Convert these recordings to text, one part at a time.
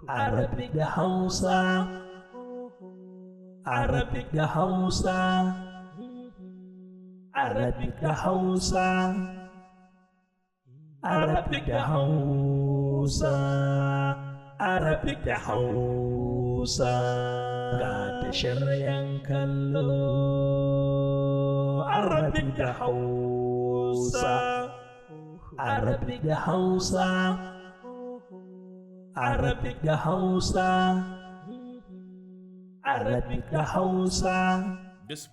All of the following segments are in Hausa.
Arabic da Hausa, Arabic da Hausa, Arabic da Hausa, Arabic da Hausa, Arabic da Hausa. Ga tashar yan kallo, Arabic da Hausa, Arabic da Hausa, Arabic da Hausa, Arabic da Hausa.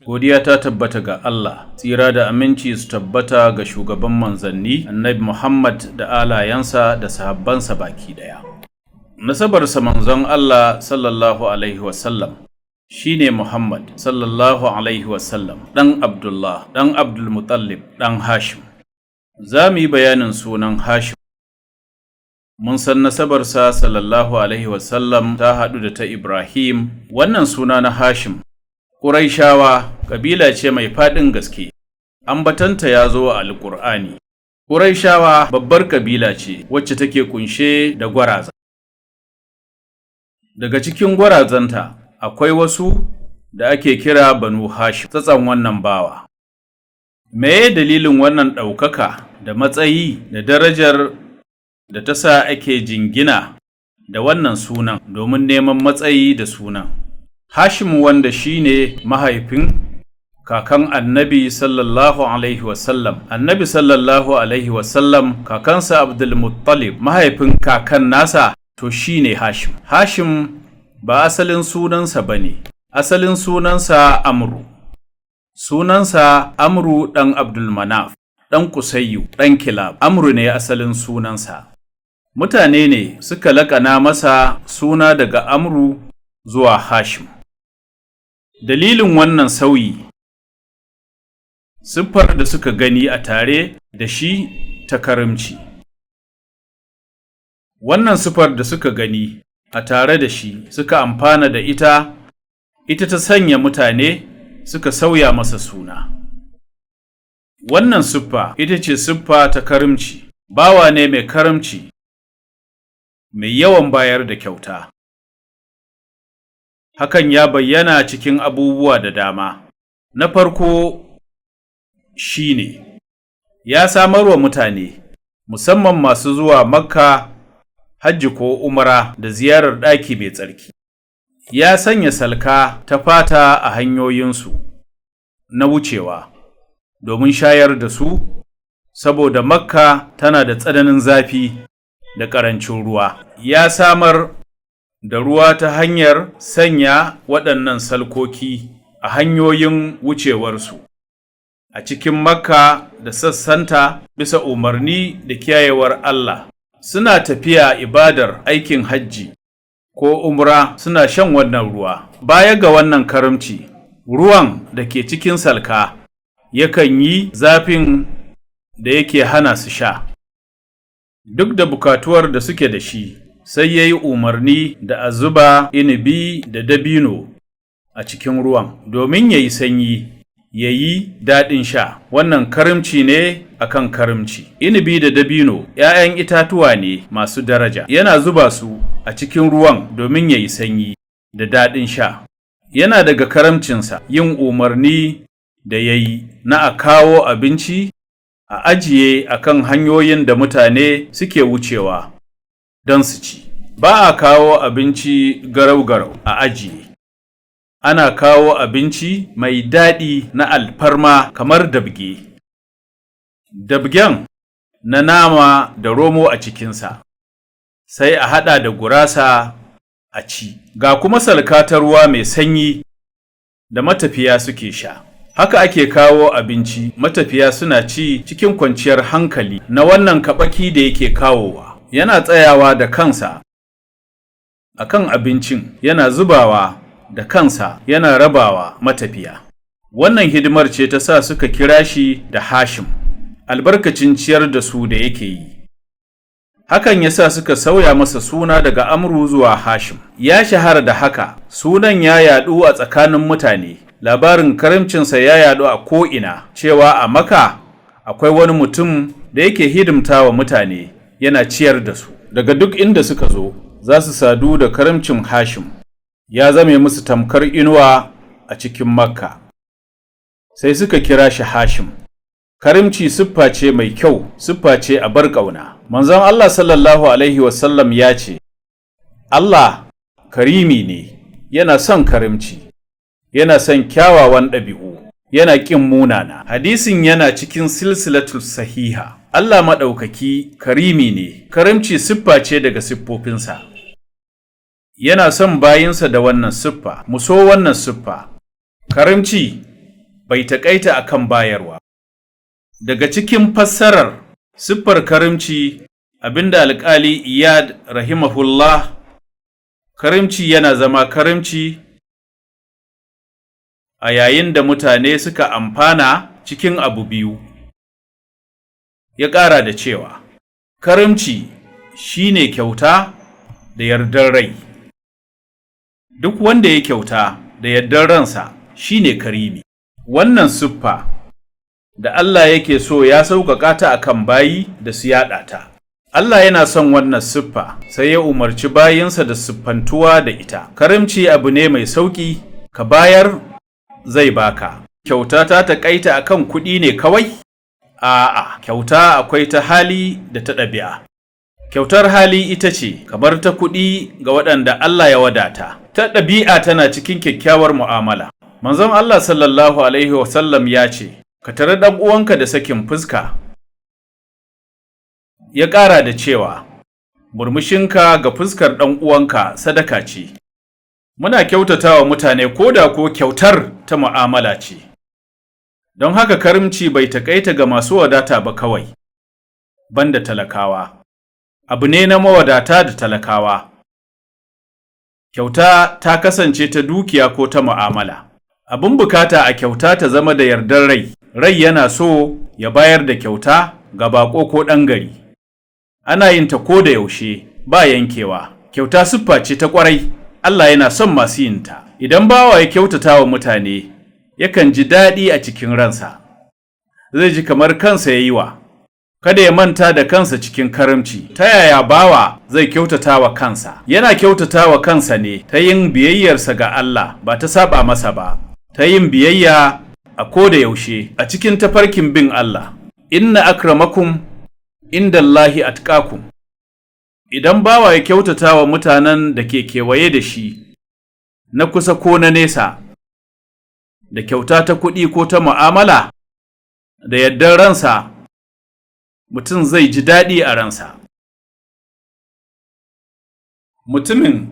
Godiya ta tabbata ga Allah, tsira da aminci su tabbata ga shugaban manzanni, Annabi Muhammad da alayansa da sahabbansa baki daya. Nasabarsa manzon Allah sallallahu alaihi wasallam shine Muhammad sallallahu alaihi wasallam, dan Abdullah, dan Abdul Muttalib, dan Hashim. Za mu yi bayanin sunan Hashim. Mun san nasabarsa sallallahu alaihi wasallam ta haɗu da ta Ibrahim. Wannan suna na Hashim, Quraishawa kabila ce mai faɗin gaske. Ambatanta ya zo a Alƙur'ani. Quraishawa babbar kabila ce wacce take kunshe da gwaraza. Daga cikin gwarazanta akwai wasu da ake kira Banu Hashim, tsatsan wannan bawa. Meye dalilin wannan ɗaukaka da matsayi da darajar da ta sa ake jingina da wannan sunan domin neman matsayi da sunan? Hashim, wanda shine mahaifin kakan Annabi sallallahu alaihi wasallam. Annabi sallallahu alaihi wasallam kakansa Abdul Muttalib, mahaifin kakan nasa to shine Hashim. Hashim ba asalin sunansa bane. Asalin sunansa Amru. Sunansa Amru dan Abdul Manaf, dan Kusayyu, dan Kilab. Amru ne asalin sunansa. Mutane ne suka laƙana masa suna daga Amru zuwa Hashim. Dalilin wannan sauyi, siffar da suka gani a tare da shi ta karimci. Wannan siffar da suka gani a tare da shi suka amfana da ita ta sanya mutane suka sauya masa suna. Wannan siffa ita ce siffa ta karimci. Bawa ne mai karimci, mai yawan bayar da kyauta. Hakan ya bayyana cikin abubuwa da dama. Na farko shine ya samar wa mutane, musamman masu zuwa Makka, hajji ko umara da ziyarar ɗaki mai tsarki, ya sanya salka ta fata a hanyoyinsu na wucewa domin shayar da su, saboda Makka tana da tsananin zafi da ƙarancin ruwa. Ya samar da ruwa ta hanyar sanya waɗannan salkoki a hanyoyin wucewarsu a cikin Makka da sassanta bisa umarni da kiyayewar Allah. Suna tafiya ibadar aikin hajji ko umra suna shan wannan ruwa. Baya ga wannan karamci, ruwan da ke cikin salka yakan yi zafin da yake hana su sha. Duk da bukatuwar da suke da shi, sai ya yi umarni da a zuba inibi da dabino a cikin ruwan domin ya yi sanyi, ya yi daɗin sha. Wannan karimci ne akan karimci. Inibi da dabino ‘ya'yan itatuwa ne masu daraja. Yana zuba su a cikin ruwan domin ya yi sanyi da daɗin sha. Yana daga karamcinsa yin umarni da ya yi na a kawo abinci a ajiye a kan hanyoyin da mutane suke wucewa don su ci. Ba a kawo abinci garau-garau a ajiye. Ana kawo abinci mai daɗi na alfarma kamar dabge. Dabgen na nama da romo a cikinsa, sai a haɗa da gurasa a ci. Ga kuma salka ta ruwa mai sanyi da matafiya suke sha. Haka ake kawo abinci, matafiya suna ci cikin kwanciyar hankali na wannan kaɓaki da yake kawowa. Yana tsayawa da kansa a kan abincin, yana zubawa da kansa, yana rabawa matafiya. Wannan hidimar ce ta sa suka kira shi da Hashim, albarkacin ciyar da su da yake yi. Hakan ya sa suka sauya masa suna daga Amru zuwa Hashim. Ya shahara da haka, sunan ya yaɗu a tsakanin mutane. Labarin karimcinsa ya yaɗu a ko'ina, cewa a Makka akwai wani mutum da yake hidimta wa mutane, yana ciyar da su. Daga duk inda suka zo, za su sadu da karamcin Hashim, ya zame musu tamkar inuwa a cikin Makka. Sai suka kira shi Hashim. Karimci siffa ce mai kyau, siffa ce a bar ƙauna. Manzon Allah sallallahu alaihi wasallam ya ce, Allah karimi ne, yana son karimci, yana son kyawawan ɗabi'u, yana ƙin munana. Hadisin yana cikin silsilatul sahiha. Allah maɗaukaki karimi ne, karimci siffa ce daga siffofinsa. Yana son bayinsa da wannan siffa, mu so wannan siffa. Karimci bai taƙaita akan bayarwa. Daga cikin fassarar siffar karimci abinda alƙali Iyad rahimahullah, karimci yana zama karimci a yayin da mutane suka amfana cikin abu biyu. Ya ƙara da cewa, karimci shine kyauta da yardar rai. Duk wanda ya kyauta da yardar ransa shine karimi. Wannan siffa da Allah yake so ya sauƙaƙa ta akan bayi da su yaɗa ta. Allah yana son wannan siffa, sai ya umarci bayinsa da siffantuwa da ita. Karimci abu ne mai sauƙi, ka bayar zai baka. Kyauta ta taƙaita akan kuɗi ne kawai? A'a, kyauta akwai ta hali da ta ɗabi'a. Kyautar hali ita ce kamar ta kuɗi ga waɗanda Allah ya wadata. Ta ɗabi'a tana cikin kyakkyawar mu'amala. Manzon Allah sallallahu alaihi wasallam ya ce, ka tare ɗan uwanka da sakin fuska. Ya ƙara da cewa, murmushinka ga fuskar ɗan uwanka sadaka ce. Muna kyautatawa mutane ko da ko kyautar ta mu'amala ce. Don haka karimci bai taƙaita ga masu wadata ba kawai, banda talakawa. Abu ne na mawadata da talakawa. Kyauta ta kasance ta dukiya ko ta mu'amala. Abin bukata a kyauta ta zama da yardar rai. Rai yana so ya bayar da kyauta ga baƙo ko ɗan gari. Ana yin ta ko da yaushe, ba yankewa. Kyauta siffa ce ta ƙwarai, Allah yana son masu yin ta. Idan bawa ya kyautata wa mutane, yakan ji daɗi a cikin ransa. Zai ji kamar kansa ya yi wa. Kada ya manta da kansa cikin karimci. Ta yaya bawa zai kyautata wa kansa? Yana kyautata wa kansa ne ta yin biyayyarsa ga Allah, ba ta saba masa ba. Ta yin biyayya a ko da yaushe a cikin tafarkin bin Allah. Inna akramakum indallahi atqakum. Idan bawa ya kyautata wa mutanen da ke kewaye da shi, na kusa ko na nesa, da kyauta ta kuɗi ko ta mu'amala, da yardar ransa, mutum zai ji daɗi a ransa. Mutumin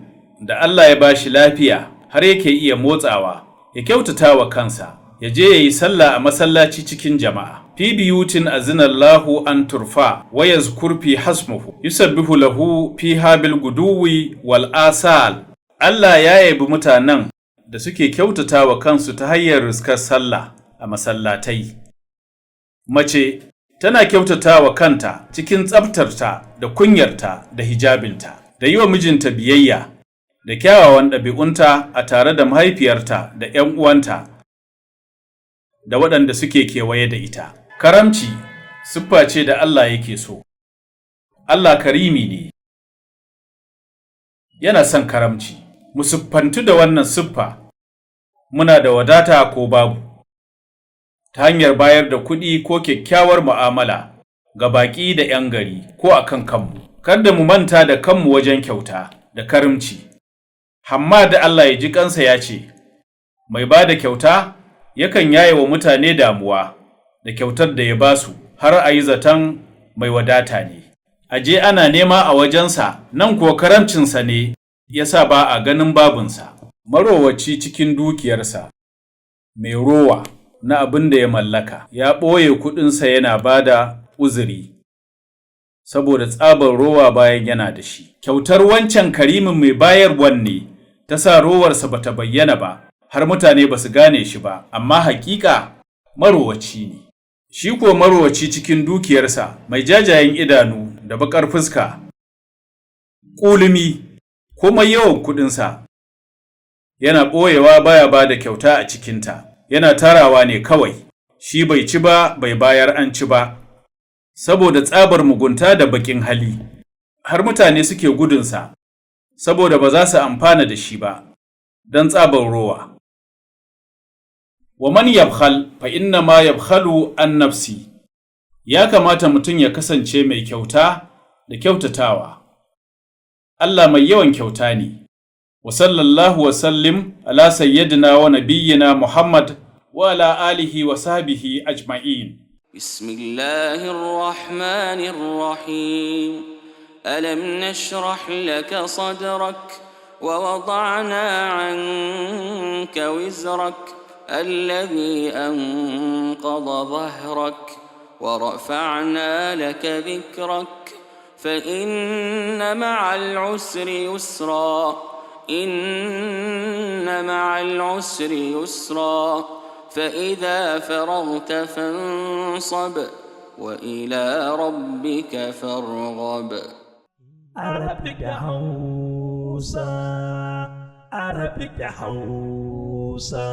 da Allah ya bashi lafiya har yake iya motsawa, ya kyautata wa kansa, ya je ya yi sallah a masallaci cikin jama'a. Fi biyutin azinallahu an turfa wa yazkur fi hasmuhu yusabbihu lahu fiha bil guduwi wal asal. Allah ya yabi mutanen da suke kyautata wa kansu ta hanyar riskar sallah a masallatai. Mace tana kyautata wa kanta cikin tsaftarta da kunyarta da hijabinta, da yi wa mijinta biyayya, da kyawawan ɗabi'unta a tare da mahaifiyarta da ‘yan uwanta da waɗanda suke kewaye da ita. Karamci siffa ce da Allah yake so. Allah karimi ne, yana son karamci. Mu siffantu da wannan siffa, muna da wadata ko babu, ta hanyar bayar da kuɗi ko kyakkyawar mu'amala ga baƙi da ‘yan gari ko a kan kanmu. Kada mu manta da kanmu wajen kyauta da karimci. Hammad da Allah ya ji kansa ya ce, mai ba da kyauta yakan yaye wa mutane damuwa da kyautar da ya ba su, har a yi zaton mai wadata ne. Aje ana nema a wajensa, nan kuwa karamcinsa ne ya sa ba a ganin babunsa. Marowaci cikin dukiyarsa, mai rowa na abin da ya mallaka, ya ɓoye kuɗinsa yana ba da uzuri, saboda tsabar rowa bayan yana da shi. Kyautar wancan karimin mai bayarwan ne ta sa rowarsa ba ta bayyana ba, har mutane ba su gane shi ba, amma hakika marowaci ne. Shi ko marowaci cikin dukiyarsa, mai jajayen idanu da baƙar fuska, ƙulumi, komai yawan kuɗinsa, yana ɓoyewa baya ba da kyauta a cikinta, yana tarawa ne kawai, shi bai ci ba bai bayar an ci ba, saboda tsabar mugunta da baƙin hali, har mutane suke gudunsa, saboda ba za su amfana da shi ba, don tsabar rowa. Wa man yabkhal fa inna ma yabkhalu an nafsi. Ya kamata mutum ya kasance mai kyauta da kyautatawa. Allah mai yawan kyauta ne. Wa sallallahu wa sallim ala sayyidina wa nabiyyina Muhammad wa ala alihi wa sahbihi ajma'in. Bismillahir rahmanir rahim. Alam nashrah laka sadrak wa wada'na 'anka wizrak alladhi anqadha dhahrak wa rafa'na laka dhikrak fa inna ma'al 'usri yusra إن مع العسر يسرا فإذا فرغت فانصب وإلى ربك فارغب. Arabic da Hausa, Arabic da Hausa.